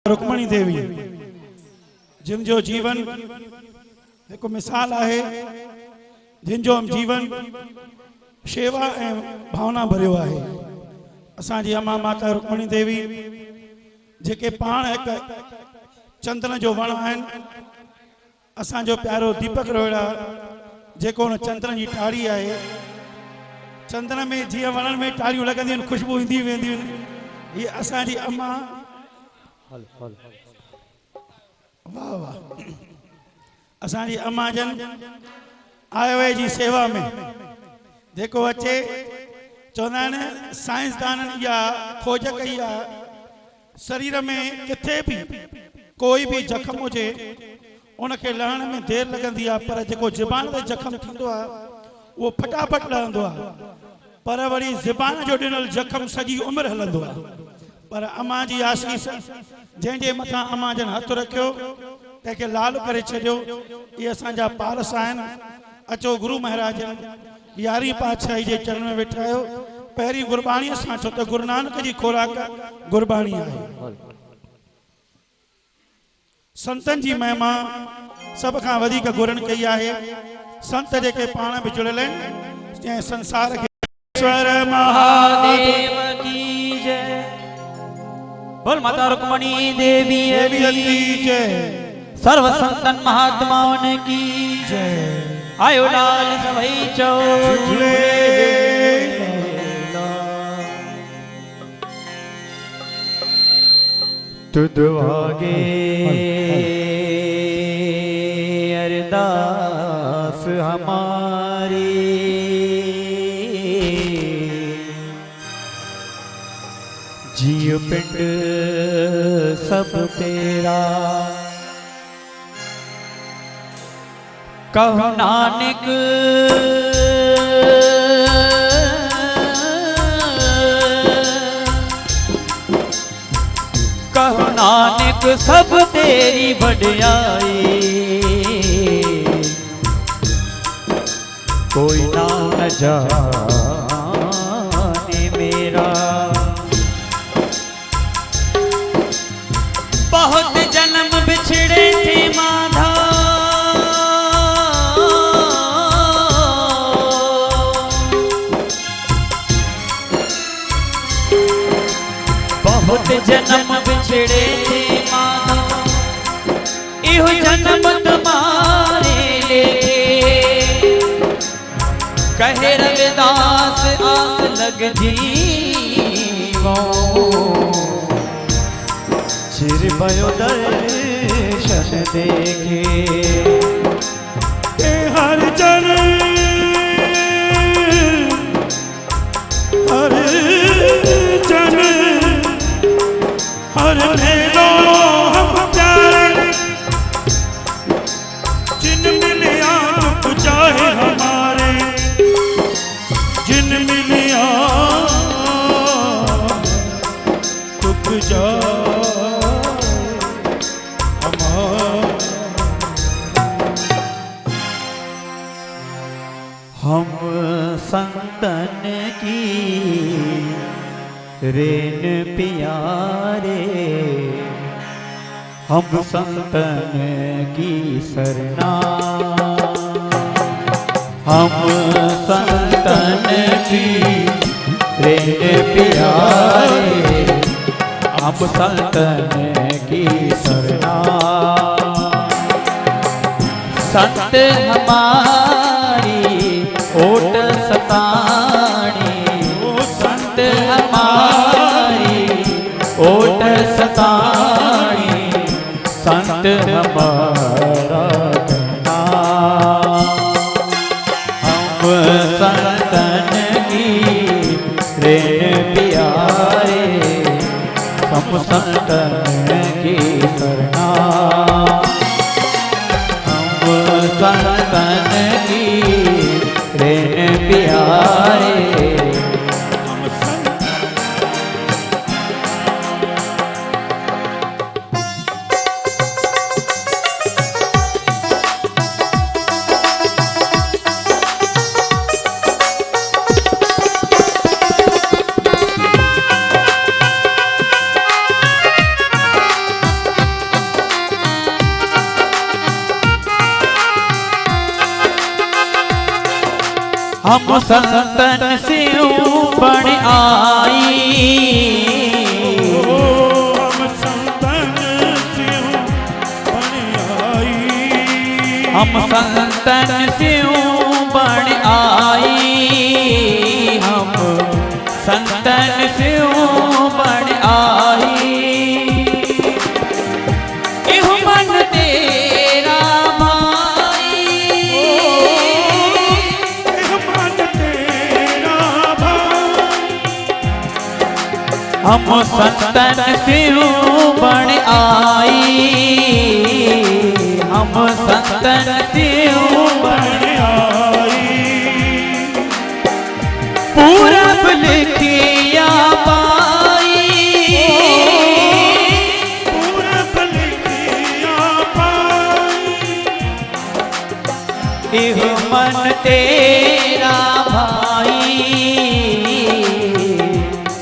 रुक्मणी देवी जिन जो जीवन एक मिसाल है, जिन जो जीवन सेवा ए भावना भरियो है। असांजी अम्मा माता रुक्मणी देवी जेके पाण एक चंदन जो वण आहिनि, असांजो प्यारो दीपक रोहिड़ा जेको उन चंदन जी टाड़ी है, चंदन में जीअं वणन में टाड़ियूं लॻंदियूं आहिनि, खुशबू ईंदी वेंदियूं आहिनि। ये असांजी अम्मा वाह वाह असांजी अम्मा जन आयो जी सेवा में जेको अचे चवंदा आहिनि साइंसदाननि या खोज कई आहे, शरीर में किथे भी कोई भी जख्म हुजे उनखे लहण में देर लगंदी आहे, पर जेको ज़ुबान ते जख्म थींदो आहे वो फटाफट लहंदो आहे, पर वरी ज़ुबान जो ॾिनल जख्म सॼी उम्र हलंदो आहे। पर अम्मा जी आशीष जंहिंजे मथां अम्मा जन हथ रखियो तंहिंखे लाल करे छॾियो। ये असांजा पारस आहिनि। अचो गुरु महाराज 11वीं पातशाही जे चरण में वेठा आहियो। पहिरीं गुरबाणीअ सां, छो त गुरु नानक जी खोराक गुरबाणी आहे। संतन जी महिमा सब खां वधीक गुरनि कई आहे। संत जेके पाण बि जुड़ियल आहिनि, जंहिं संसार खे ईश्वर महादेव की जय। बोल माता रुक्मणी देवी की जय। सर्व संतन महात्माओं की जय। आयो लाल सभई चो झूले। तुद आगे अरदास हमारी, जियो पिंड सब तेरा, कहो नानक कहो नानक सब तेरी बढ़ाई, कोई ना न जाने मेरा। बहुत जन्म बिछड़े थे माधा, बहुत जन्म बिछड़े थे माधा, इहो जन्म तुम्हारे लेके, कहे रविदास आस लग जीवो, चिर भयो दर्शन देखे। हर जन हर जन हर भेदो हम प्यारे, जिन मिलिया दुख चाहे हमारे, जिन मिलिया दुख चाहे हम संतन की रेन प्यारे, हम संतन की सरना, हम संतन की रेन प्यारे, हम संतन की सरना। संत हमारी ओट सतानी, संत हमारी ओट सतानी, संत हमारा कहना। हम संतन की रेन प्यारे, हम संतन की सरना, हम संतन की रेन प्यारे। हम संतन से बन आई, हम संतन से बन आई, हम संतन से बन आई, हम संतन से बन आई। एहो मन तेरा भाई, एहो मन तेरा भाई, हम संतन से बन आई, हम संतन से बन आई। पूरब लिखिया पाई, पूरब लिखिया पाई, एहो मन तेरा भाई,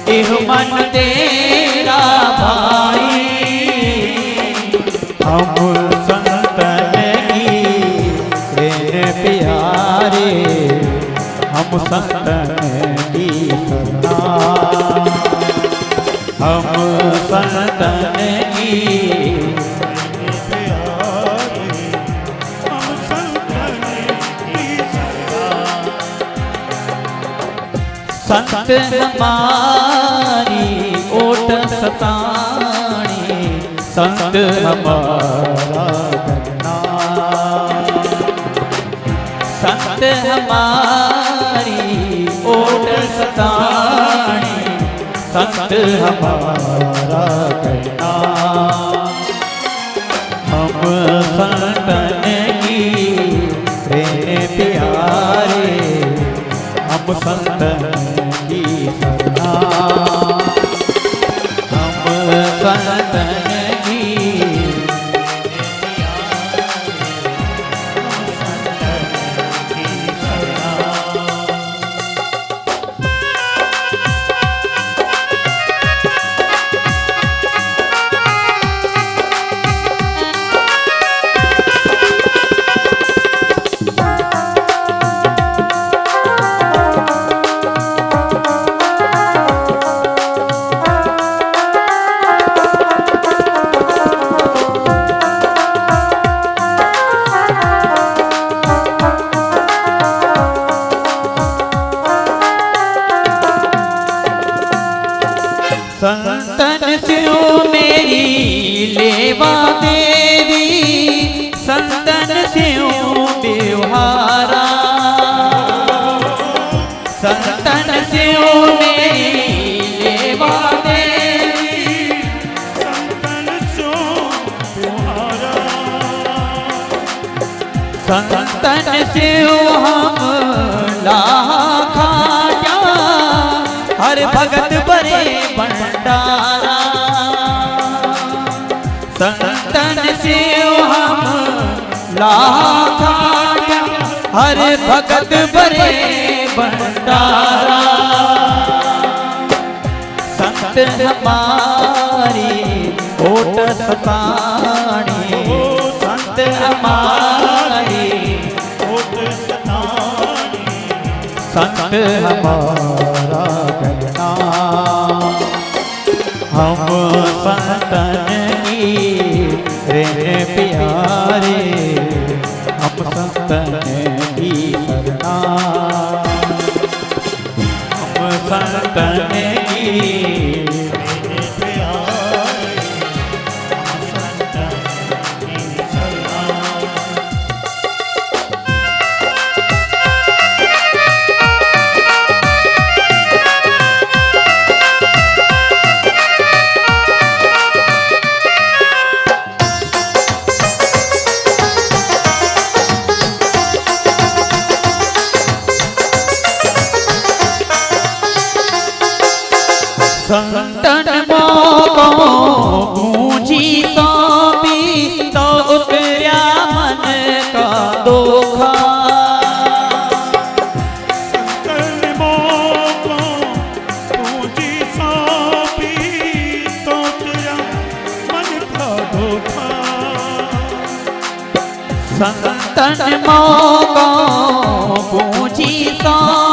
एहो मन तेरा भाई। हम संतन की प्रेम प्यारे, हम संतन की सदा, हम संतन की प्यारे, हम संतन की सदा। संत हमारी ओट सतानी, संत हमारा करना, संत हमारी ओट सतानी, संत हमारा करना। हम संतन की प्रेम प्यारे, हम संतन की सदा, हम संतन की संतन से मेरी लेवा देवी, संतन से व्यवहारा, संतन से मेरी लेवा देवी, संतन सो तुम्हारा, संतन से हम लाखा जा, हर भगत बरे भंडारा। संतन से हम लाखा जा, हर भगत बरे भंडारा। संत हमारी ओट सतानी, संत हमारी ओट सतानी, संत हमारा करना। हम संतन की प्रेम प्यारे, हम संतन की शरणा, हम संतन की प्यारे, हम संतन की शरणा। संतन मोको गूंजी सौंपी, तो उतरा मन का दोखा। संतन मोको गूंजी सौंपी, तो उतरा मन का दोखा। संतन मोको गूंजी सौंपी,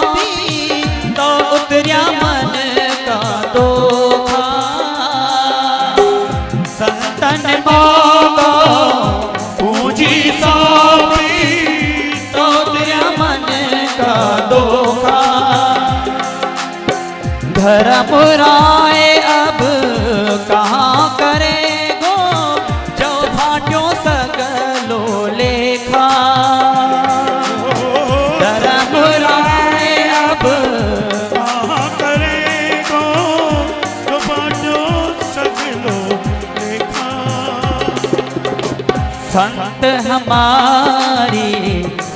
संत हमारी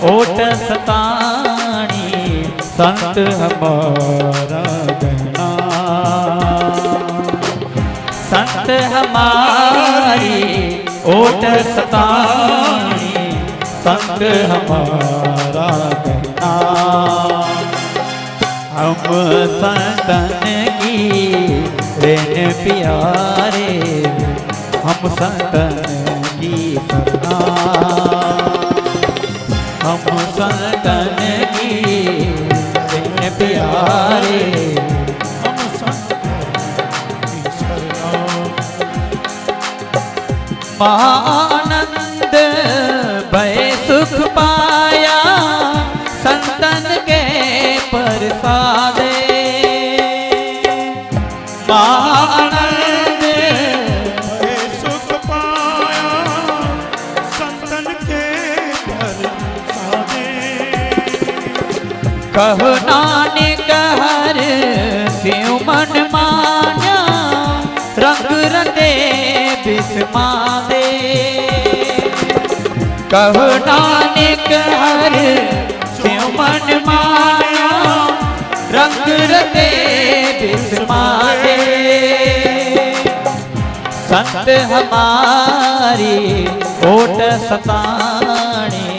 ओट सतानी, संत हमारा गहना। संत हमारी ओट सतानी, संत हमारा गहना। हम संतन की रेन प्यारे, हम संतन की सरना। हम संतन की रेन प्यारे, हम संतन की सरना। आनंद भय सुख पाया, संतन के प्रसादे। आनंद भय सुख पाया, संतन के प्रसादे। कहो नानक हर स्यों मन मान्या, रंग रंगे बिस्मादे। कहो नानक हर स्यों मन मान्या, रंग रंगे बिस्मादे। संत हमारी ओट सतानी,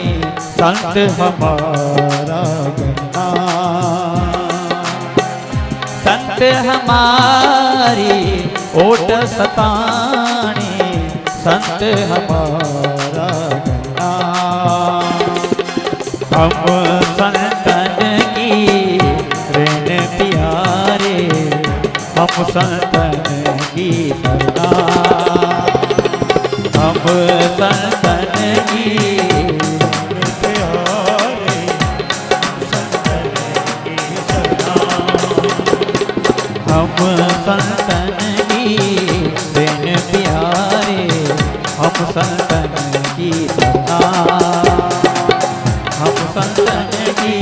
संत हमारा गहना। संत हमारी ओट सतानी, संत हमारा गहना। हम संतन की रेन प्यारे, हम संतन की सरना। हम संतन की प्यारे, संतन की सरना। हम संतन की रेन प्यारे, हम संतन की सरना। हम संतन की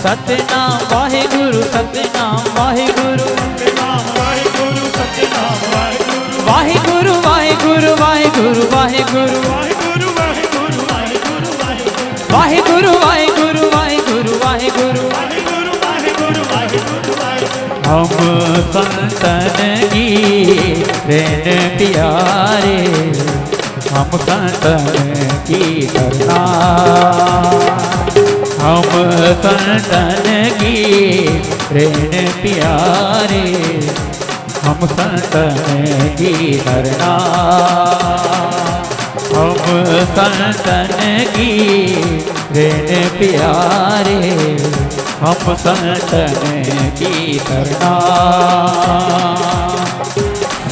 सतनाम वाहिगुरु, सतनाम वाहिगुरु, सतनाम वाहिगुरु, सतनाम वाहिगुरु, वाहिगुरु वाहिगुरु वाहिगुरु वाहिगुरु, वाहिगुरु वाहिगुरु वाहिगुरु, वाहिगुरु वाहिगुरु वाहिगुरु वाहिगुरु। वाहिगुरु वाहिगुरु वाहिगुरु वाहिगुरु। हम संतन की रेन प्यारे, हम संतन की करना। हम संतन की रेन प्यारे, हम संतन की करना। हम संतन की रेन प्यारे, हम संतन की करना।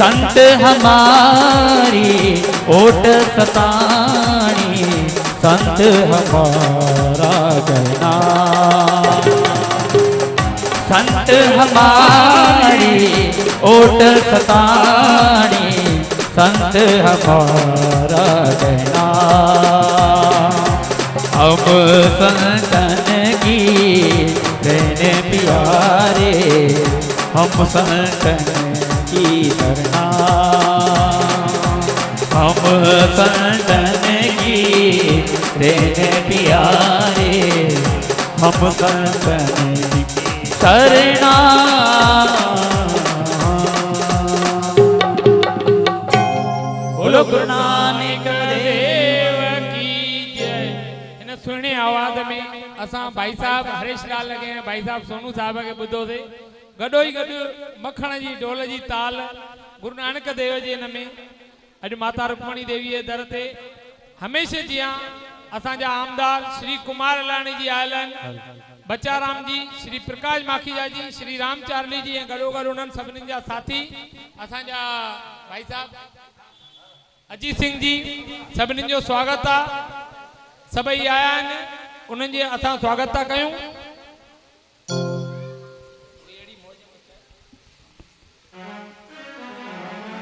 संत हमारी ओट सतानी, संत हमारा गहना। संत हमारी ओट सतानी, संत हमारा गहना। अब संतन की रेन प्यारे, हम संतन की करना। हम संतन की रेन प्यारे, हम संतन की सरना। बोलो गुरु नानक देव की जय। इन सुहिणे आवाज़ में असां भाई साहब हरीश लाल लगे हैं, भाई साहब सोनू साहब के ॿुधो से गॾो ई गॾु मखण जी ढोल जी ताल गुरु नानक देव जी इन में अॼु माता रुक्मणी देवी जे दर ते हमेशह जीअं असांजा आमदार श्री कुमार लाणी जी आयल आहिनि, बचाराम जी, श्री प्रकाश माखीजा जी, श्री राम चारली जी ऐं गॾो गॾु उन्हनि सभिनीनि जा साथी असांजा भाई साहब अजीत सिंह जी, सभिनीनि जो स्वागत आहे। सभई आया आहिनि, उन्हनि जे असां स्वागत था कयूं।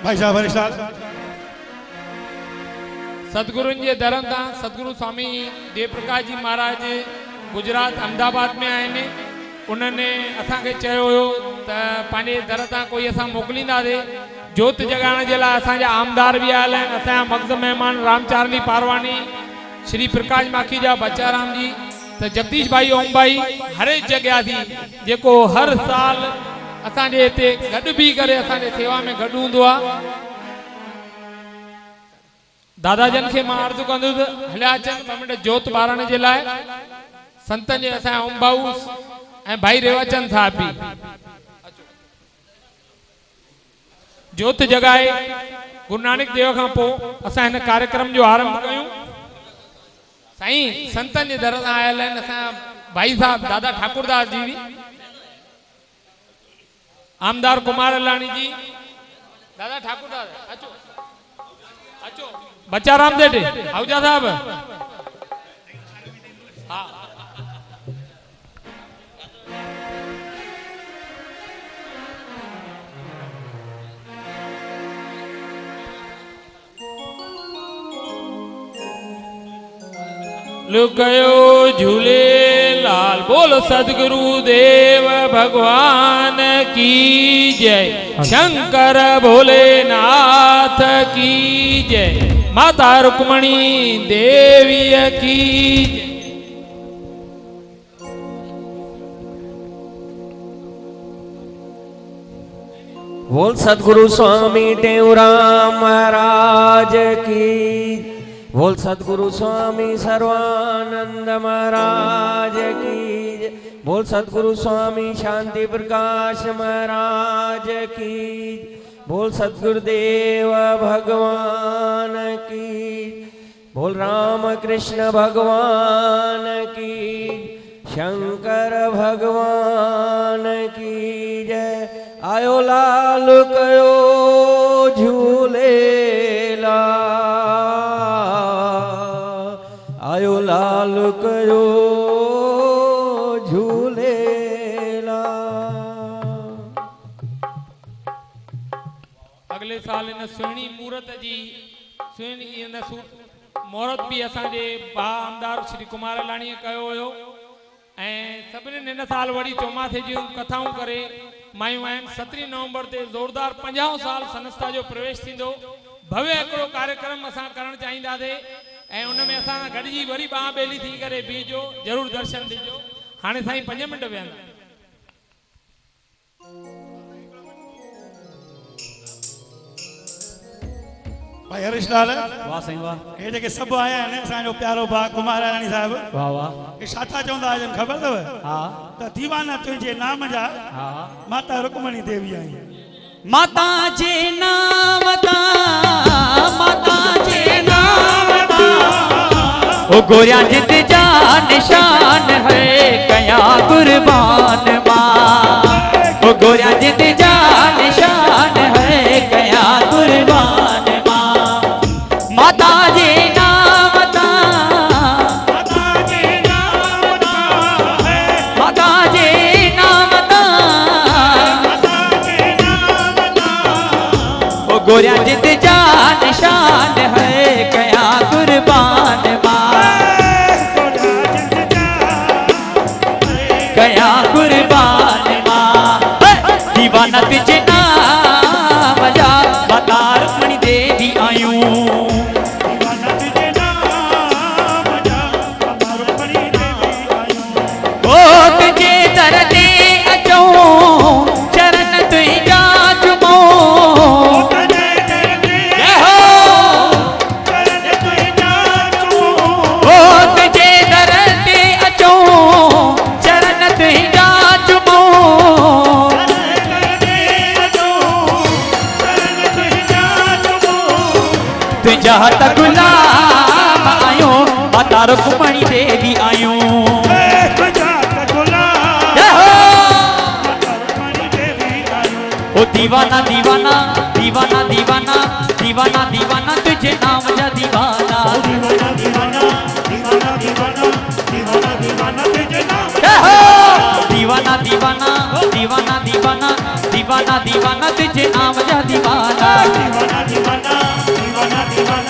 भाई साहब हरीश लाल सतगुरुनि जे दर तां सतगुरु स्वामी जयप्रकाश जी महाराज गुजरात अहमदाबाद में आहिनि। उन्हनि असांखे चयो हुयो त त पंहिंजे दर तां कोई असां मोकिलींदासीं जोत जगाइण जे लाइ। असांजा आमदार बि आयल आहिनि, असांजा मग़ज़ महिमान रामचारनी पारवानी, श्री प्रकाश माखीजा, बच्चाराम जी, त जगदीश भाई, ओम भाई, हरेश जॻियासी जेको हर साल असांजे हिते गॾु बीह करे असांजे सेवा में गॾु हूंदो आहे। दादाजन खे मां अर्ज़ु कंदुसि हलिया अचनि ॿ मिंट जोत ॿारण जे लाइ। संतनि जे असांजा ओम भाऊ ऐं भाई रेवाचंद साहब बि जोत जगाए गुरु नानक देव खां पोइ असां हिन कार्यक्रम जो आरंभ कयूं। साईं संतनि जे दर तां आयल आहिनि असांजा भाई साहब दादा ठाकुरदास जी बि, आमदार कुमार लाणी जी, दादा ठाकुरदास अचो अचो, बच्चाराम देटे आहूजा साहब, हाँ लुकयो झूलेलाल। बोल सदगुरु देव भगवान की जय, शंकर भोलेनाथ की जय, माता रुक्मणी देवी की जय। बोल सदगुरु स्वामी टेऊराम महाराज की, बोल सदगुरु स्वामी सर्वानंद महाराज की, बोल सदगुरु स्वामी शांति प्रकाश महाराज की, बोल सदगुरुदेव भगवान की, बोल राम कृष्ण भगवान की, शंकर भगवान की जय। आयो लाल कयो झूलेला, आयो लाल कयो झूलेला। अगले साल इन सुहिणी मूरत जी सुहिणी इन मुहूर्त भी असांजे भा आमदार श्री कुमार लाणीअ कयो हुयो ऐं सभिनीनि हिन साल वरी चौमासे जूं कथाऊं करे मायूं आहिनि। 17 नवंबर ते ज़ोरदार 50 साल संस्था जो प्रवेश थींदो। भव्य हिकिड़ो कार्यक्रम असां करणु चाहींदासीं ऐं उन में असां गॾिजी वरी बाह ॿेली थी करे बीहजो, ज़रूरु दर्शन ॾिजो। हाणे साईं 5 मिंट वेहंदा। भाई हरीश लाल, वाह साईं वाह। ये जेके सब आया आहिनि असांजो प्यारो भा कुमार राणी साहब, वाह वाह। ये छा था चवंदा आहिनि ख़बर अथव? हाँ त दीवाना तुंहिंजे नाम जा हाँ। माता रुक्मणी देवी आई। माता जे नाम दा, माता जे नाम दा, ओ गोरिया जित जा निशान है कया कुर्बान माँ, ओ गोरिया जित जा निशान है कया कुर्बान माँ। माता जे नाम दा, माता जे नाम दा, माता जे नाम दा, गोरिया जित जा निशान है कया कुर्बान माँ, कया कुर्बान माँ। दीवाना तुझे नाम जा माता रुक्मणी देवी आयूं, दीवाना तुझे नाम जा माता रुक्मणी देवी आयूं। ओ तुझे दर ते अचूं चरण तुझा चुमो, तुझा त गुलाम आयो माता रुक्मणी देवी आयूं, तुझा त गुलाम माता रुक्मणी देवी आयूं। ओ दीवाना दीवाना दीवाना दीवाना दीवाना दीवाना तुझे नाम जा दीवाना, दीवाना दीवाना दीवाना दीवाना दीवाना दीवाना तुझे नाम जा दीवाना, दीवाना दीवाना दीवाना दीवाना दीवाना तुझे नाम जा दीवाना, दीवाना दीवाना दीवाना दीवाना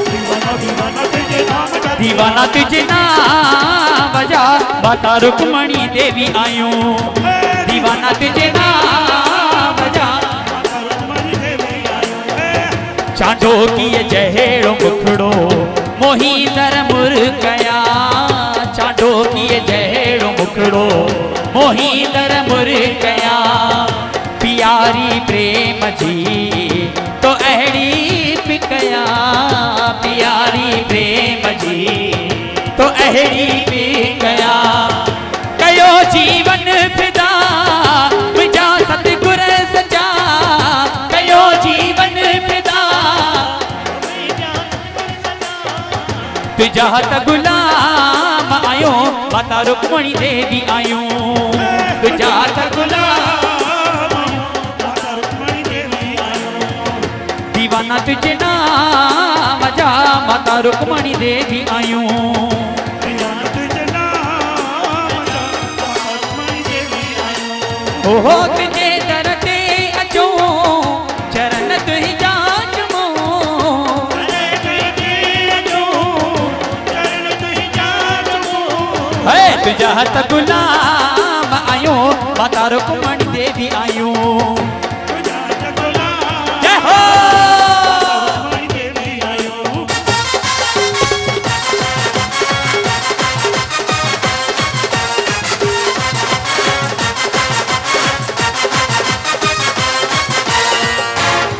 दीवाना दीवाना तुझे नाम जा दीवाना। तुझे नाम जा माता रुक्मणी देवी आयूं, दीवाना तुझे नाम जा माता रुक्मणी देवी आयो चांडो किए जहेड़ो मुखड़ो मोही दर मुर गया चांडो किए जहेड़ो मुखड़ो मोही दर मुर गया प्यारी प्रेम जी तो अहड़ी पिकया प्यारी प्रेम जी तो अहड़ी पिकया कयो जीवन फिदा मुझा सतगुर सजा कयो जीवन फिदा तुझा त गुलाम आयो माता रुक्मणी देवी आयो तुझा त गुलाम माता रुक्मणी देवी आयो दीवाना तुझे नाम जा माता रुक्मणी देवी आयो दीवाना तुझे नाम जा माता रुक्मणी देवी आयो हो तुझे दर ते अचो चरण तुझी जाचमो अरे तेरे जो चरण तुझी जाचमो है तुझा त गुलाम आयो माता रुक्मणी देवी आयो तुझा त गुलाम जय हो रुक्मणी देवी आयो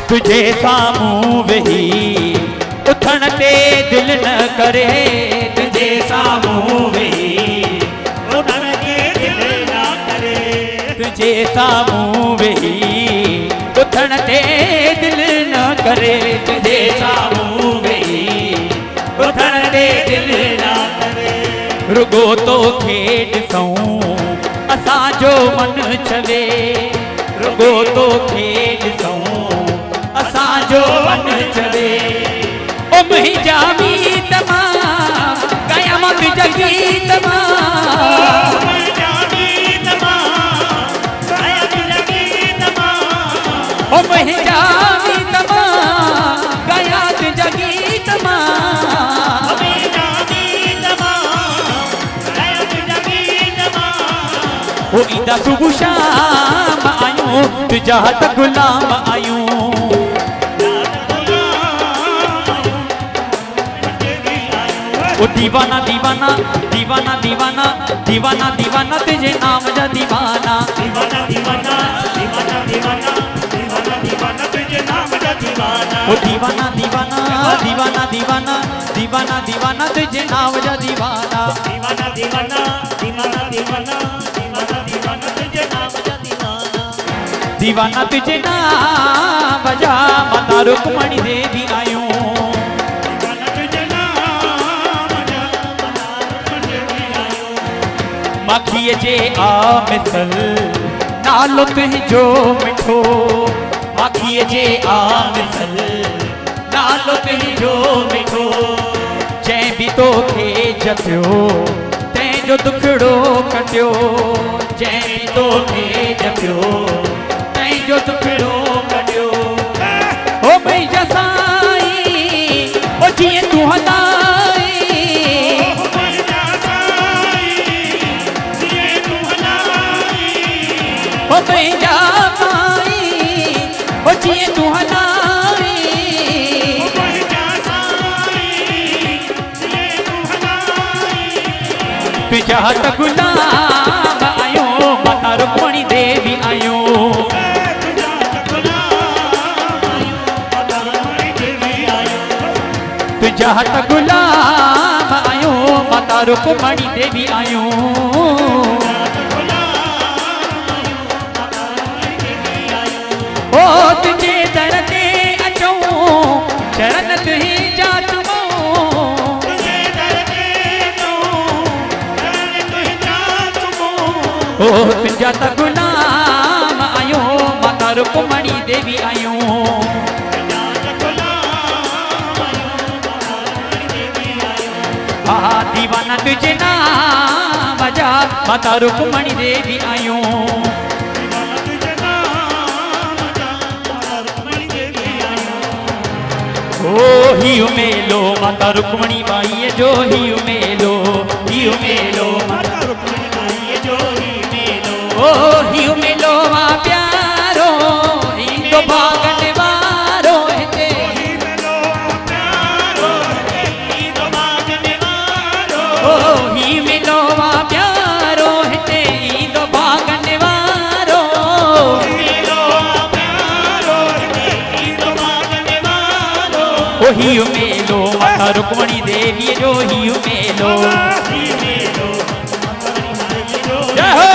तुझे सामूं वेही उथण ते दिल न करे तुझे सामूं वेही उठण के दिल ना करे तुझे सामूं वेही उथण ते दिल न करे तुझे सामूं वेही उथण ते दिल न करे रुगो तो खेड ॾिसूं असांजो मन चवे रुगो तो खेड ॾिसूं असांजो मन चवे ओ मुंहिंजा मी तमाम क़यामत जगी तमाम ओ मुंहिंजा मी तमाम क़यामत जगी तमाम ओ ईंदा सुबुह शाम आयूं तुझा त गुलाम आयूं ओ दीवाना दीवाना दीवाना दीवाना दीवाना दीवाना तुझे नाम जा दीवाना दीवाना दीवाना दीवाना दीवाना दीवाना दीवाना तुझे नाम जा दीवाना ओ दीवाना दीवाना दीवाना दीवाना दीवाना दीवाना तुझे नाम जा दीवाना दीवाना दीवाना दीवाना दीवाना दीवाना दीवाना तुझे नाम जा दीवाना दीवाना तुझे नाम जा माता रुक्मणी देवी आयो दीवाना तुझे नाम जा माता रुक्मणी देवी आयो माखीअ जे आ मिसल नालो तुंहिंजो मिठो माखीअ जे आ मिसल नालो तुंहिंजो मिठो जंहिं बि तोखे जपियो तंहिंजो दुखड़ो कटियो जंहिं बि तोखे जपियो तंहिंजो दुखड़ो कटियो ओ मुंहिंजा साईं ओ जीअं तूं हलाई ओ मुंहिंजा साईं ओ जीअं तूं हलाई तुझा त गुलाम आयो माता रुक्मणी देवी आयो तुझा त गुलाम आयो माता रुक्मणी देवी आयो ओ तुझे दर ते अचो चरण तुही जाचमो ओ तुझा त गुलाम आयो माता रुक्मणी देवी आयो हा दीवाना तुझे नाम जा माता रुक्मणी देवी आयो ओ हियो मेलो माता रुक्मणी बाई जो हियो मेलो माता रुक्मणी बाई जो हियो मेलो ओ हियो मेलो ही मेलो माता रुक्मणी देवी जो ही मेलो जय हो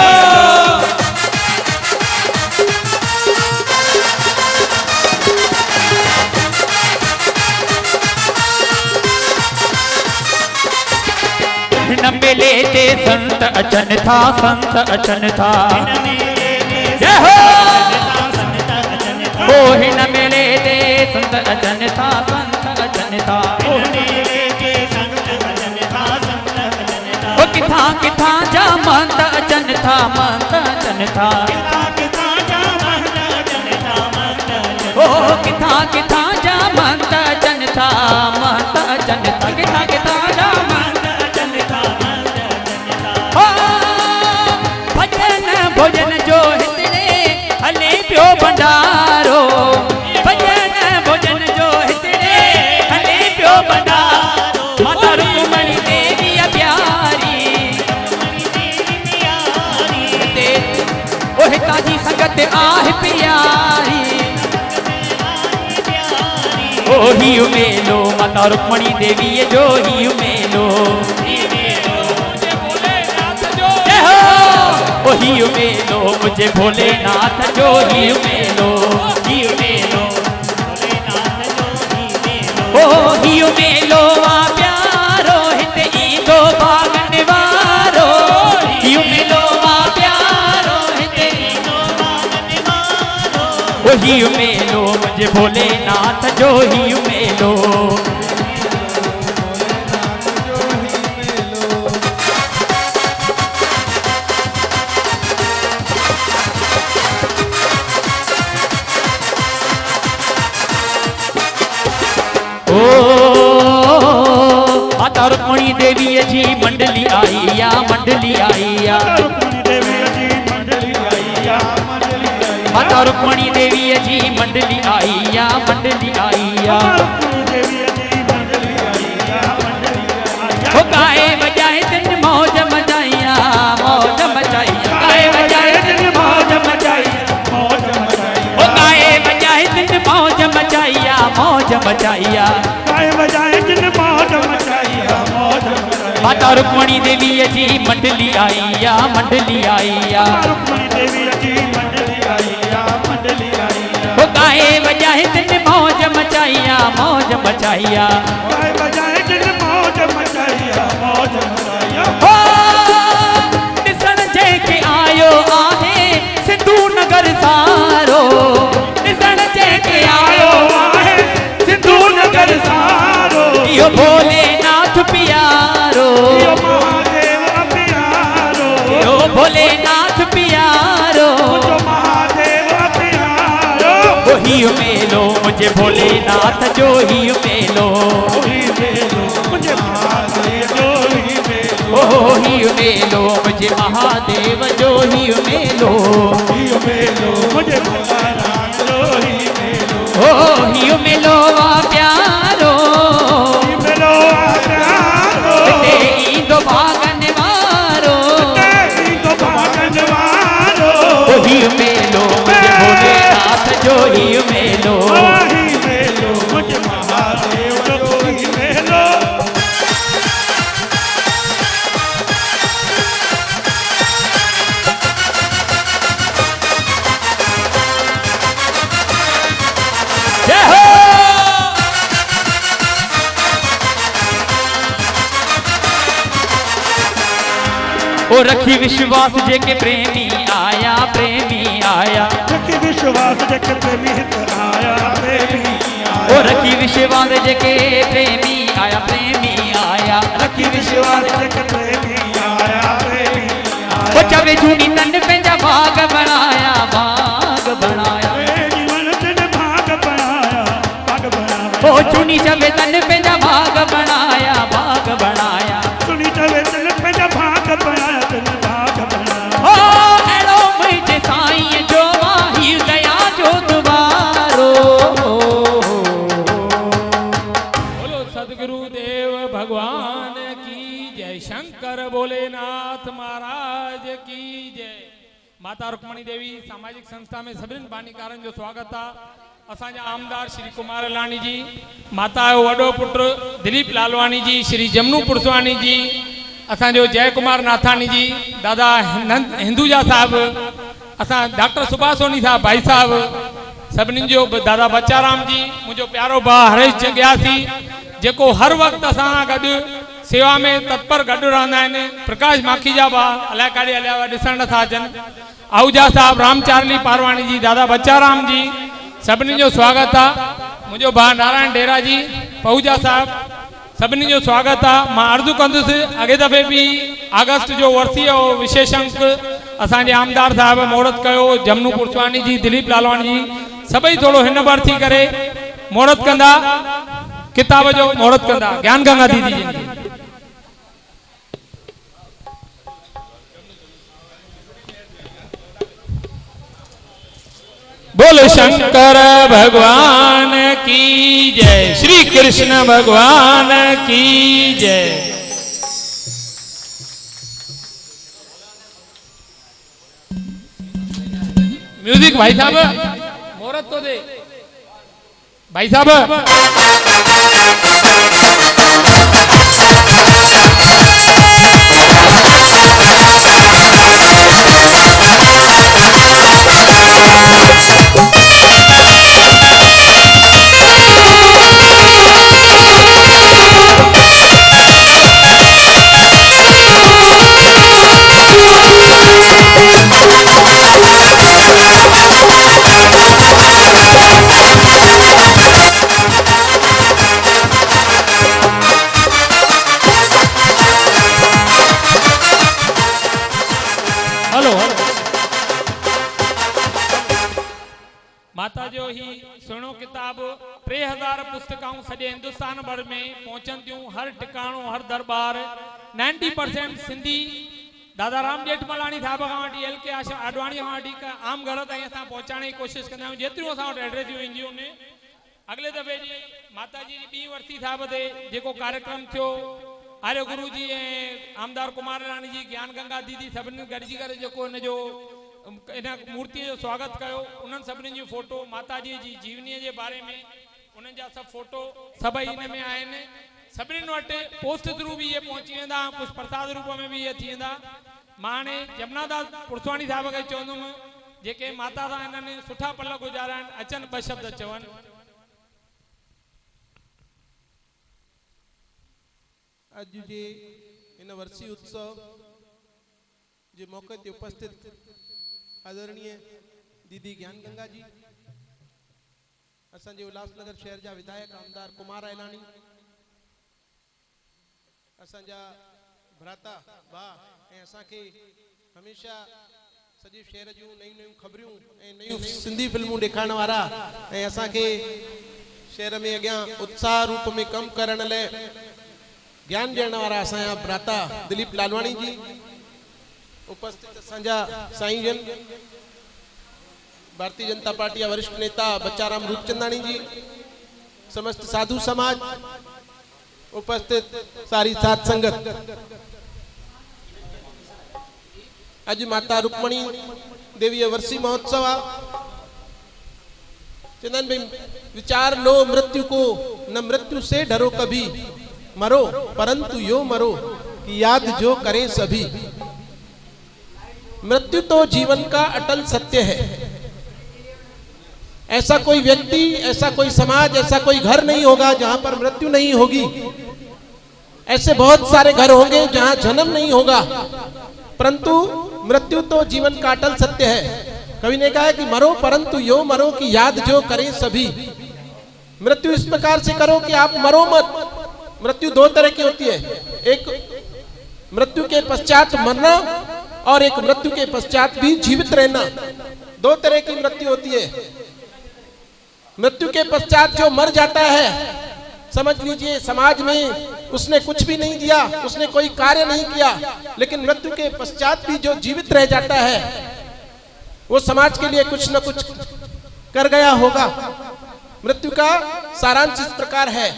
न मेले ते संत अचन था जय हो ओ हिन मेले ते संत अचन था ओ किथा किथा जा महंत अचन था ओ किथा किथा जा महंत अचन था किथा किथा जा भोजन जो हितड़े हले पियो भंडारो भजन भोजन जो हितड़े हले पियो भंडारो माता रुक्मणी देवी प्यारी ओ हिता जी संगत आह प्यारी ओ ही मेलो माता रुक्मणी देवी जो ही मेलो ओ ही मेलो मुझे भोलेनाथ जो ही मेलो ओ ही मेलो आ प्यारो हित ईंदो भागन वारो ही मेलो आ प्यारो हित ओ ही मेलो मुझे भोलेनाथ जो ही मेलो माता रुक्मणी देवी जी मंडली आई माता रुक्मणी देवी जी मंडली आई हो गाए बजाए दिन मौज मचाइया गाए बजाए दिन मौज मचाइया हो गाए बजाए दिन मौज मचाइया गाए बजाए दिन मौज मचाइया माता रुक्मणी देवी जी मंडली आई रुक्मणी देवी जी मंडली आई हो गाए बजाए दिन मौज मचाइया गाए बजाए दिन मौज मचाइया हो ॾिसण जेके आयो आहे सिंधू नगर सारो ॾिसण जेके आयो आहे सिंधू नगर सारो इहो भोलेनाथ प्यारो इहो भोलेनाथ प्यारो ही मेलो मुझे भोलेनाथ जो ही मेलो मुझे महादेव जो ही मेलो ओ ही मेलो मुझे महादेव जो ही मेलो मुझे भोलेनाथ जो ही मेलो ओ ही मेलो आ प्यारो ईंदो भागन वारो ओ ही मेलो मुझे भोलेनाथ जो ही मेलो मुझे महादेव जो ही मेलो जय हो ओ रखी विश्वास जेके प्रेमी आया रखी विश्वास जेके प्रेमी ओ रखी विश्वास जेके प्रेमी आया रखी विश्वास जेके प्रेमी आया ओ चवे झूनी तन पंहिंजा भाग बनाया जीवन तन भाग बनाया ओ झूनी चवे तन पंहिंजा भाग बनाया झूनी चवे तन पंहिंजा भाग बनाया ओ अहिड़ो मुंहिंजे साईं जो माही दया जो दुबारो बोलो सदगुरु देव भगवान की जय शंकर भोलेनाथ महाराज की जय माता रुक्मणी देवी सामाजिक संस्था में सभिनी बानीकारनि जो स्वागत आहे असांजा आमदार श्री कुमार लाणी जी, माता जो वॾो पुटु दिलीप लालवानी जी, श्री जमनू पुरसवानी जी, असांजो जय कुमार नाथानी जी, दादा हिंदुजा साहब, असां डॉक्टर सुभाष सोनी साहब भाई साहब, सभिनी जो दादा बच्चाराम जी, मुझो प्यारो भाउ हरेश जगियासी जेको हर वक्त असां गॾु सेवा में तत्पर गॾु रहंदा आहिनि। प्रकाश माखीजा भाउ अलाए काॾे हलिया हुआ ॾिसण नथा अचनि। आहूजा साहब, रामचारली पारवाणी जी, दादा बच्चाराम जी, सभिनी जो स्वागत आहे। मुझो भाउ नारायण डेरा जी, पहूजा साहब, सभिनी जो स्वागत आहे। मां अर्ज़ु कंदुसि अॻे दफ़े बि अगस्त जो वरसी जो विशेष अंक असांजे आमदार साहब मोहरत कयो, जमनू पुरसवानी जी, दिलीप लालवानी जी, सभई थोड़ो हिन बार थी करे मोहरत कंदा, किताब जो मोहरत कंदा। ज्ञान गंगा दीदी जी बोल शंकर भगवान की जय, श्री कृष्ण भगवान की जय। म्यूजिक भाई साहब, मोहरत तो दे भाई साहब। माता जो ही सुहिणो किताब 3000 पुस्तकाऊं सॼे हिंदुस्तान भर में पहुंचन थियूं। हर टिकाणो, हर दरबार 90% सिंधी दादा राम जेठमलानी साहब खां वठी LK आडवाणी खां वठी आम घर ताईं असां पहुचाइण जी कोशिशि कंदा आहियूं जेतिरियूं असां वटि एड्रेसियूं ईंदियूं आहिनि। अॻिले दफ़े जी माता जी ॿी वरसी साहब ते जेको कार्यक्रम थियो, आर्य गुरु जी ऐं आमदार कुमार राणी जी, ज्ञान गंगा दीदी, सभिनी गॾिजी करे जेको इन जो इन मूर्ति जो स्वागत कयो, उन्हनि सभिनी जी फोटो माता जी जीवनी के बारे में उन्हनि जा सब फोटो सभई इन में आहिनि। सभिनीनि वटि पोस्ट थ्रू भी ये पहुची वेंदा, कुछ प्रसाद रूप में भी ये थी वेंदा। मां हाणे जमनादास पुरसवानी साहब खे चवंदुमि जेके माता सां इन्हनि सुठा पल गुज़ारिया आहिनि, अचनि ॿ शब्द चवनि। अॼु जे इन वर्सी उत्सव जे मौके ते उपस्थित आदरणीय दीदी ज्ञान गंगा जी, असांजे उल्हासनगर शहर जा विधायक आमदार कुमार ऐलानी, असांजा भ्राता भा ऐं असांखे हमेशा सॼे शहर जूं नयूं खबरियूं ऐं नयूं सिंधी फिल्मूं ॾेखारण वारा ऐं असांखे शहर में अॻियां उत्साह रूप में कमु करण लाइ ज्ञान ॾियण वारा असांजा भ्राता दिलीप लालवानी जी, उपस्थित असांजा साईं जन, भारतीय जनता पार्टी या वरिष्ठ नेता बच्चाराम रूपचंदानी जी, समस्त साधु समाज, उपस्थित सारी साध संगत। आज माता रुक्मणी देवी वर्षी महोत्सव आ। चंदन भाई विचार लो मृत्यु को, न मृत्यु से डरो कभी, मरो परंतु यो मरो कि याद जो करें सभी। मृत्यु तो जीवन का अटल सत्य है। ऐसा कोई व्यक्ति, ऐसा कोई समाज, ऐसा कोई घर नहीं होगा जहां पर मृत्यु नहीं होगी। ऐसे बहुत सारे घर होंगे जहां जन्म नहीं होगा, परंतु मृत्यु तो जीवन का अटल सत्य है। कवि ने कहा है कि मरो परंतु यो मरो कि याद जो करें सभी। मृत्यु इस प्रकार से करो कि आप मरो मत। मृत्यु दो तरह की होती है, एक मृत्यु के पश्चात मरना और एक मृत्यु के पश्चात भी जीवित रहना। दो तरह की मृत्यु होती है। मृत्यु के पश्चात जो मर जाता है, समझ लीजिए समाज में उसने कुछ भी नहीं दिया, उसने कोई कार्य नहीं किया, लेकिन मृत्यु के पश्चात भी जो जीवित रह जाता है वो समाज के लिए कुछ न कुछ कर गया होगा। मृत्यु का सारांश इस प्रकार है।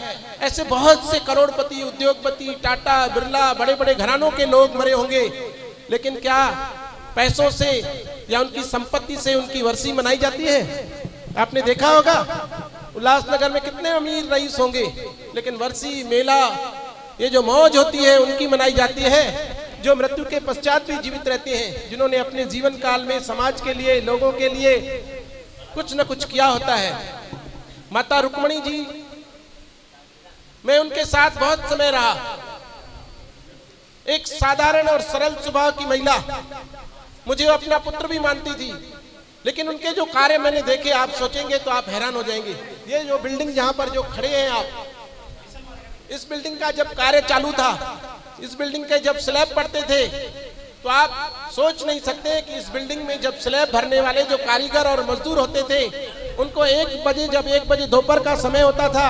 ऐसे बहुत से करोड़पति, उद्योगपति, टाटा, बिरला, बड़े बड़े घरानों के लोग मरे होंगे, लेकिन क्या पैसों से या उनकी संपत्ति से उनकी वर्षी मनाई जाती है? आपने देखा होगा उल्लासनगर में कितने अमीर रईस होंगे, लेकिन वर्सी मेला ये जो मौज होती है उनकी मनाई जाती है जो मृत्यु के पश्चात भी जीवित रहते हैं, जिन्होंने अपने जीवन काल में समाज के लिए, लोगों के लिए कुछ न कुछ किया होता है। माता रुक्मणी जी, मैं उनके साथ बहुत समय रहा। एक साधारण और सरल स्वभाव की महिला, मुझे अपना पुत्र भी मानती थी, लेकिन उनके जो कार्य मैंने देखे, आप सोचेंगे तो आप हैरान हो जाएंगे। ये जो बिल्डिंग जहां पर जो खड़े हैं आप, इस बिल्डिंग का जब कार्य चालू था, इस बिल्डिंग के जब स्लैब पड़ते थे, तो आप सोच नहीं सकते कि इस बिल्डिंग में जब स्लैब भरने वाले जो कारीगर और मजदूर होते थे, उनको 1 बजे, जब 1 बजे दोपहर का समय होता था,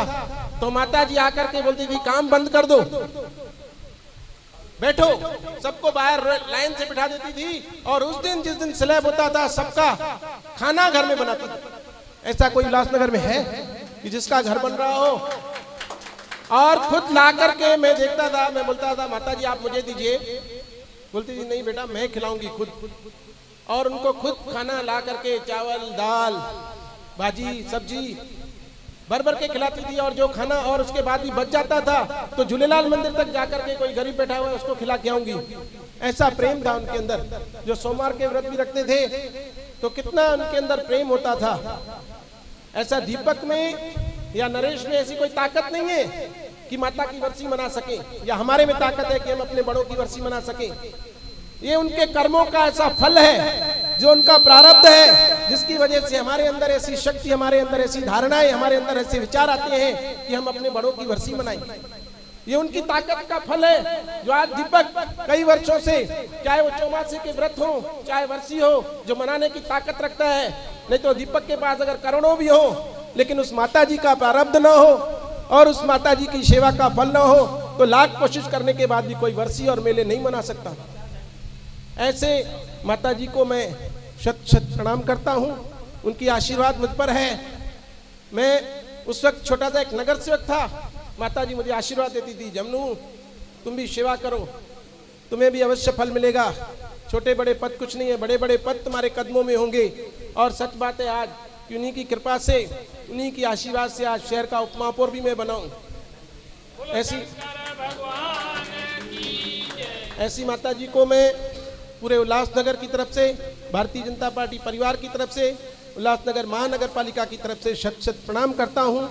तो माता जी आकर के बोलती थी काम बंद कर दो, बैठो, सबको बाहर लाइन से बिठा देती थी। और उस दिन जिस दिन स्लैब होता था, सबका खाना घर में बनाती थी। ऐसा कोई उल्लासनगर में है कि जिसका घर बन रहा हो? और खुद ला करके मैं देखता था, मैं बोलता था माता जी आप मुझे दीजिए, बोलती थी नहीं बेटा मैं खिलाऊंगी खुद। और उनको खुद खाना ला करके, चावल, दाल, भाजी, सब्जी भर भर के खिलाती थी। और जो खाना और उसके बाद भी बच जाता था तो झूलेलाल मंदिर तक जाकर के कोई गरीब बैठा हुआ है उसको खिला के आऊंगी। ऐसा प्रेम था उनके अंदर। जो सोमवार के व्रत भी रखते थे तो कितना उनके अंदर प्रेम होता था। ऐसा दीपक में या नरेश में ऐसी कोई ताकत नहीं है कि माता की वर्षी मना सके, या हमारे में ताकत है कि हम अपने बड़ों की वर्षी मना सके। ये उनके कर्मों का ऐसा फल है, जो उनका प्रारब्ध है, जिसकी वजह से हमारे अंदर ऐसी शक्ति, हमारे अंदर ऐसी धारणाएं, हमारे अंदर ऐसे विचार आते हैं कि हम अपने बड़ों की वर्षी मनाएं। ये उनकी ताकत का फल है, जो आज दीपक कई वर्षों से, चाहे वो चौमासे के व्रत हो, चाहे वर्षी हो, जो मनाने की ताकत रखता है। नहीं तो दीपक के पास अगर करोड़ों भी हो, लेकिन उस माता जी का प्रारब्ध न हो और उस माता जी की सेवा का फल न हो, तो लाख कोशिश करने के बाद भी कोई वर्षी और मेले नहीं मना सकता। ऐसे माता जी को मैं शत शत प्रणाम करता हूँ। उनकी आशीर्वाद मुझ पर है। मैं उस वक्त छोटा सा एक नगर सेवक था, माता जी मुझे आशीर्वाद देती थी, जमनू तुम भी सेवा करो, तुम्हें भी अवश्य फल मिलेगा। छोटे बड़े पद कुछ नहीं है, बड़े बड़े पद तुम्हारे कदमों में होंगे। और सच बात है आज कि उन्हीं की कृपा से, उन्हीं की आशीर्वाद से आज शहर का उपमहापौर भी मैं बनाऊं। ऐसी माता जी को मैं पूरे उल्लासनगर की तरफ से, भारतीय जनता पार्टी परिवार की तरफ से, उल्लासनगर महानगर पालिका की तरफ से शत शत प्रणाम करता हूं।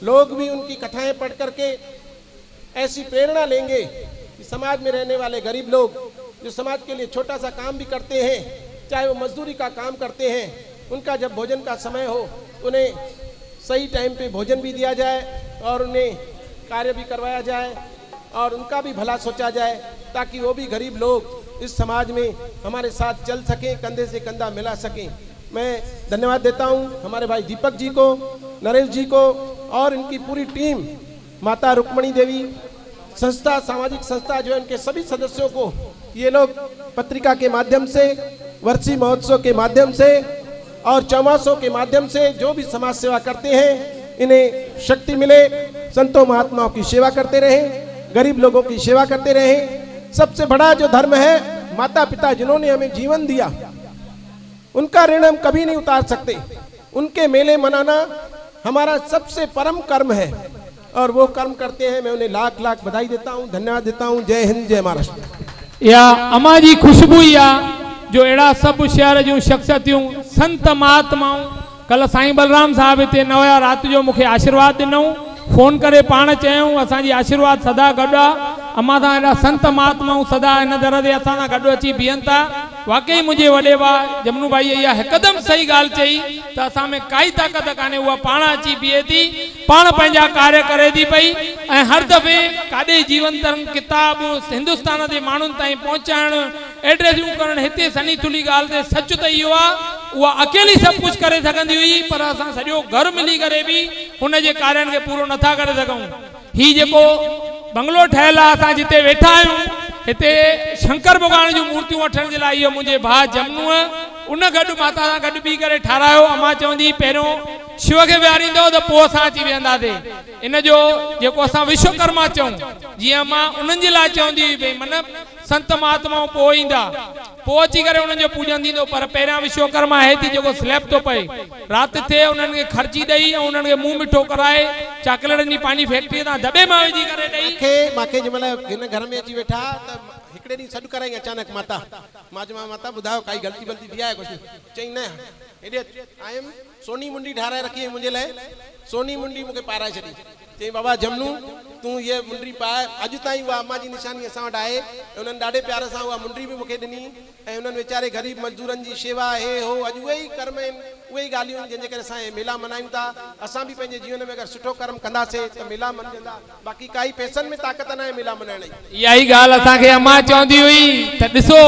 लोग भी उनकी कथाएं पढ़ करके ऐसी प्रेरणा लेंगे कि समाज में रहने वाले गरीब लोग, जो समाज के लिए छोटा सा काम भी करते हैं, चाहे वो मजदूरी का काम करते हैं, उनका जब भोजन का समय हो, उन्हें सही टाइम पे भोजन भी दिया जाए और उन्हें कार्य भी करवाया जाए और उनका भी भला सोचा जाए, ताकि वो भी गरीब लोग इस समाज में हमारे साथ चल सकें, कंधे से कंधा मिला सकें। मैं धन्यवाद देता हूं हमारे भाई दीपक जी को, नरेश जी को और इनकी पूरी टीम, माता रुक्मणी देवी संस्था, सामाजिक संस्था जो है, इनके सभी सदस्यों को। ये लोग पत्रिका के माध्यम से, वर्षी महोत्सव के माध्यम से और चौमासों के माध्यम से जो भी समाज सेवा करते हैं, इन्हें शक्ति मिले, संतों महात्माओं की सेवा करते रहें, गरीब लोगों की सेवा करते रहें। सबसे बड़ा जो धर्म है, माता पिता जिन्होंने हमें जीवन दिया, उनका ऋण हम कभी नहीं उतार सकते। उनके मेले मनाना हमारा सबसे परम कर्म है और वो कर्म करते हैं। मैं उन्हें लाख लाख बधाई देता हूँ, धन्यवाद देता हूँ। जय हिंद, जय महाराष्ट्र। या अमा जी खुशबू या जो अड़ा सब शहर जो शख्सियतूं, संत महात्माऊं, कल साईं बलराम साहब इतने न हुआ, रात जो मुझे आशीर्वाद दिनऊं, फोन करे पाण चयूं असांजी आशीर्वाद सदा गॾु आहे। अमा सां एॾा संत महात्माऊं सदा इन दर ते असां सां गॾु अची बीहनि था। वाकई मुंहिंजे वॾे भाउ जमनू भाई इहा हिकदमि सही ॻाल्हि चई त असां में काई ताक़त कान्हे, उहा पाण अची बीहे थी, पाण पंहिंजा कार्य करे थी पई। ऐं हर दफ़े काॾे जीवन तरंग किताब हिंदुस्तान जे माण्हुनि ताईं पहुचाइण, एड्रेसियूं करणु, हिते सनी थुली ॻाल्हि ते सच त इहो आहे, उहा अकेली सभु कुझु करे सघंदी हुई, पर असां सॼो घर मिली करे बि हुन जे कार्यनि खे पूरो नथा करे सघूं। ही जेको बंगलो ठहियल आहे, असां जिते वेठा आहियूं, हिते शंकर भॻवान जूं मूर्तियूं वठण जे लाइ इहो मुंहिंजे भाउ जमनूअ उन गॾु माता सां गॾु बीह करे ठारायो। अमा चवंदी पहिरियों शिव खे विहारींदो त पोइ असां अची वेहंदासीं। इन जो जेको असां विश्वकर्मा चऊं, जीअं मां उन्हनि जे लाइ चवंदी हुई भई मन संत महात्माओं पोइ ईंदा, पोइ अची करे उन्हनि जो पूजन थींदो। पर पहिरियां विश्वकर्मा आहे थी जेको स्लैब थो पए, राति थिए उन्हनि खे ख़र्ची ॾेई ऐं उन्हनि खे मुंहुं मिठो कराए चाकलेटनि जी पंहिंजी फैक्ट्री तां दॿे मां विझी करे ॾेई मांखे जंहिंमहिल हिन घर में अची वेठा त हिकिड़े ॾींहुं सॾु कराई अचानक माता। मां चयो माता ॿुधायो काई ग़लती वलती थी आहे कुझु? चई न हेॾे आयमि, सोनी मुंडी ठाराए रखी मुंहिंजे लाइ, सोनी मुंडी मूंखे पाराए छॾी। चई बाबा जमनू तूं ये मुंडी पाए, अॼु ताईं उहा अम्मा जी निशानी असां वटि आहे। उन्हनि ॾाढे प्यार सां उहा मुंडी बि मूंखे ॾिनी ऐं उन्हनि वीचारे ग़रीब मज़दूरनि जी शेवा हे हो, अॼु उहे ई कर्म आहिनि, उहे ई ॻाल्हियूं आहिनि जंहिंजे करे असां मेला मल्हायूं था। असां बि पंहिंजे जीवन में अगरि सुठो कर्म कंदासीं त मेला मल्हाईंदा, बाक़ी काई पैसनि में ताक़त न आहे मेला मल्हाइण जी। इहा ई ॻाल्हि असांखे अम्मा चवंदी हुई त ॾिसो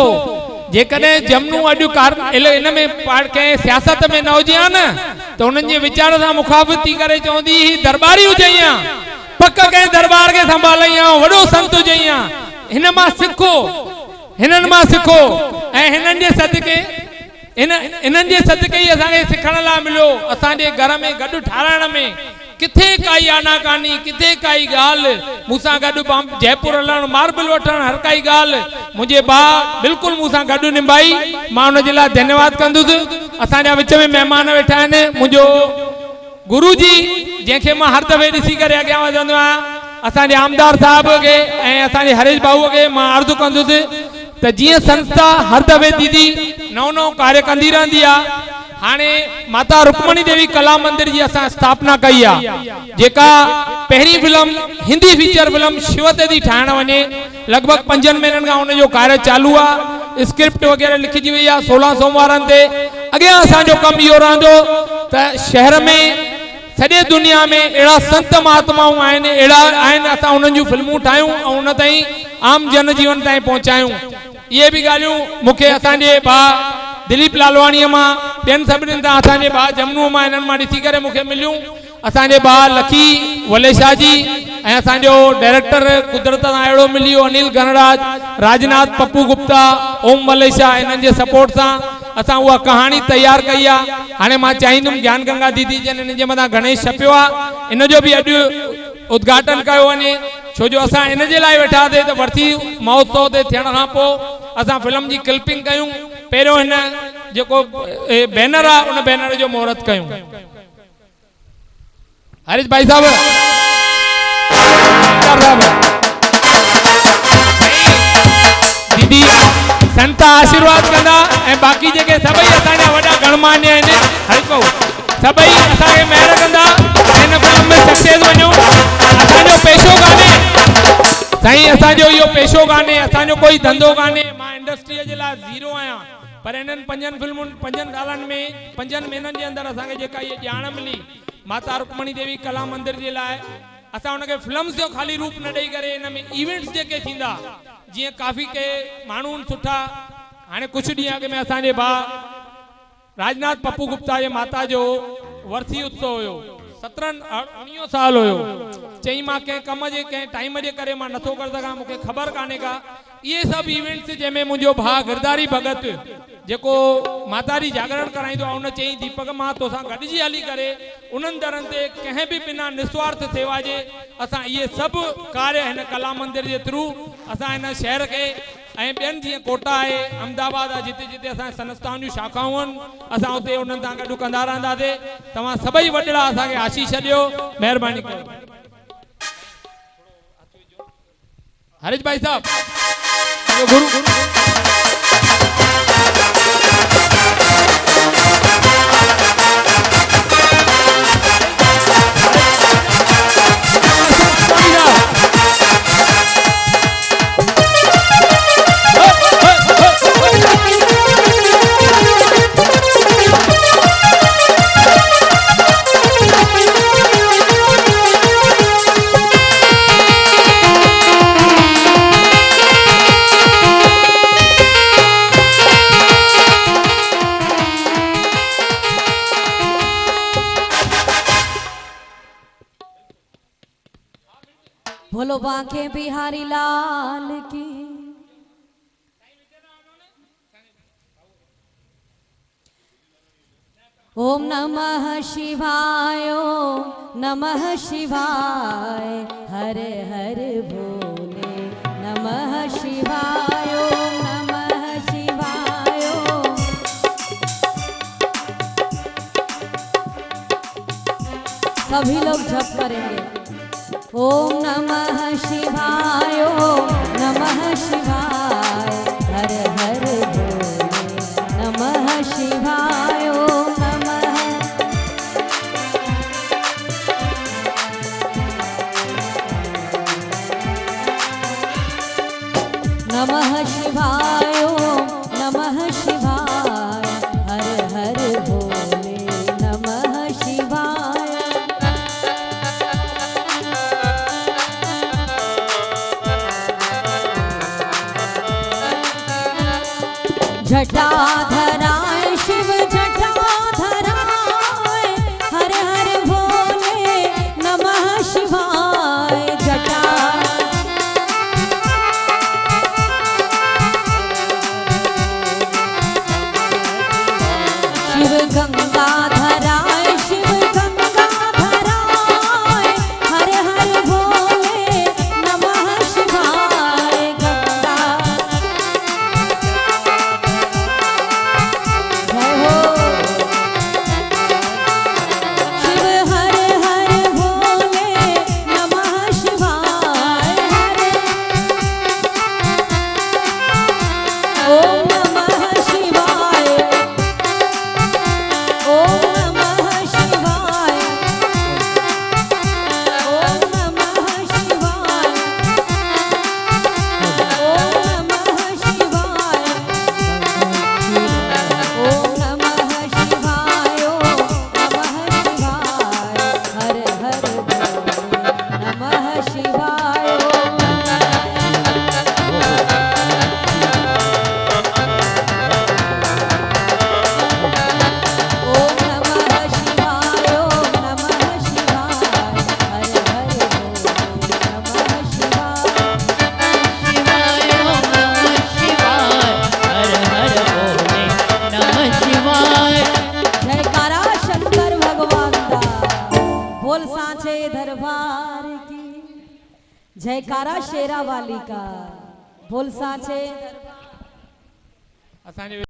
जेकॾहिं जमनू अॼु इन में कंहिं सियासत में न हुजे हा न त उन्हनि जे वीचार सां मुखाबित थी करे चवंदी ही दरबारी हुजे हा, पक कंहिं दरबार खे संभालई हा, वॾो संत हुजे हा, हिन मां सिखो, हिननि मां सिखो। ऐं हिननि जे सदके इन्हनि जे सदके ई असांखे सिखण लाइ मिलियो। असांजे घर में गॾु ठाराइण में किथे काई आनाकानी, किथे काई ॻाल्हि, मूंसां गॾु जयपुर हलणु, मार्बल वठणु, हर काई ॻाल्हि मुंहिंजे भाउ बिल्कुलु मूंसां गॾु निभाई। मां हुनजे लाइ धन्यवाद कंदुसि। असांजा विच में महिमान वेठा आहिनि, मुंहिंजो गुरु जी जंहिंखे मां हर दफ़े ॾिसी करे अॻियां वधंदो आहियां, असांजे आमदार साहिब खे ऐं असांजे हरेश भाऊअ खे मां अर्ज़ु कंदुसि त जीअं संस्था हर दफ़े दीदी नओं नओं कार्य कंदी रहंदी आहे, हाणे माता रुक्मणी देवी कला मंदिर जी असां स्थापना कई आहे, जेका पहिरीं फिल्म हिंदी फीचर फिल्म शिव ते थी ठाहिण वञे। लॻभॻि 5 महीननि खां हुनजो कार्य चालू आहे, स्क्रिप्ट वग़ैरह लिखिजी वई आहे। 16 सोमवारनि ते अॻियां असांजो कमु इहो रहंदो त शहर में सॼे दुनिया में अहिड़ा संत महात्माऊं आहिनि, अहिड़ा आहिनि, असां उन्हनि जूं फिल्मूं ठाहियूं ऐं उन ताईं आम जनजीवन ताईं पहुचायूं। इहे बि ॻाल्हियूं मूंखे असांजे भाउ दिलीप लालवाणीअ मां, ॿियनि सभिनीनि तां, असांजे भाउ जमनूअ मां, हिननि मां ॾिसी करे मूंखे मिलियूं। असांजे भाउ लकी वलेशा जी ऐं असांजो डायरेक्टर कुदरत सां अहिड़ो मिलियो अनिल गणराज, राजनाथ पप्पू गुप्ता, ओम वलेशा, हिननि जे सपोर्ट सां असां उहा कहाणी तयारु कई आहे। हाणे मां चाहींदुमि ज्ञान गंगा दीदी जन हिन जे मथां गणेश छपियो आहे, इन जो बि अॼु उद्घाटन कयो वञे, छो जो असां इन जे लाइ वेठासीं त वरसी महोत्सव ते थियण खां पोइ असां फिल्म जी क्लिपिंग कयूं, पहिरियों हिन जेको बैनर आहे उन बैनर जो मुहूर्त कयूं। हरीश भाई साहब दीदी संत आशीर्वाद कंदा ऐं बाक़ी जेके सभई असांजा वॾा गणमान्य आहिनि, हरीश भाऊ सभई असांखे महिर कंदा हिन फिल्म में सक्सेस वञूं। असांजो पेशो कान्हे साईं, असांजो इहो पेशो कान्हे, असांजो कोई धंधो कान्हे। मां इंडस्ट्रीअ जे लाइ ज़ीरो आहियां, पर इन्हनि 5 फिल्मुनि 5 सालनि में 5 महीननि जे अंदरि असांखे जेका इहा ॼाण मिली माता रुक्मणी देवी कला मंदिर जे लाइ, असां हुनखे फिल्म्स जो ख़ाली रूप न ॾेई करे इन में इवेंट्स जेके थींदा, जीअं काफ़ी के माण्हू सुठा, हाणे कुझु ॾींहं अॻु में असांजे भाउ राजनाथ पप्पू गुप्ता जे माता जो वर्सी उत्सव हुयो, 17-19 साल हुयो। चई मां कंहिं कम जे कंहिं टाइम जे करे मां नथो करे सघां, मूंखे ख़बर कान्हे का। इहे सभु इवेंट्स जंहिंमें मुंहिंजो भाउ गिरधारी भगत जेको माता जी जागरण कराईंदो आहे, उन चई दीपक मां तोसां गॾिजी हली करे उन्हनि दरनि ते कंहिं बि बिना निस्वार्थ सेवा जे असां इहे सभु कार्य हिन कला मंदिर जे थ्रू असां हिन शहर खे ऐं ॿियनि जीअं कोटा आहे, अहमदाबाद आहे, जिते जिते असांजे संस्थाउनि जूं शाखाऊं आहिनि, असां उते उन्हनि सां गॾु कंदा रहंदासीं। तव्हां सभई वॾड़ा असांखे आशीष ॾियो, महिरबानी कयो। हरीश भाई साहब गुरु बोलो बांके बिहारी लाल की। ओम नमः शिवाय, ओम नमः शिवाय, हर हर भोले नमः शिवाय। सभी लोग जप करेंगे। ओम नमः शिवाय, ओम नमः शिवाय, हर हर भोले नमः शिवाय, ओम नमः शिवाय, ओम नमः शिवाय, हर हर भोले नमः शिवाय। जटाधराय शिव जटाधराय, हर हर भोले नमः शिवाय। शिव गंगाधराय शिव गंगाधराय, हर हर भोले नमः शिवाय। गंगा जय हो शिव हर हर भोले नमः शिवाय। ओम नमः शिवाय, ओम नमः शिवाय, ओम नमः शिवाय, ओम नमः शिवाय, ओम नमः शिवाय, ओम नमः शिवाय, हर हर भोले नमः शिवाय। ओम नमः शिवाय, ओम नमः शिवाय, हर हर भोले नमः शिवाय। शिवाय ओम नमः शिवाय, हर हर भोले नमः शिवाय। जयकारा शंकर भगवान दा, बोल सांचे दरबार की। जयकारा शेरा वाली का, बोल सांचे। असांजे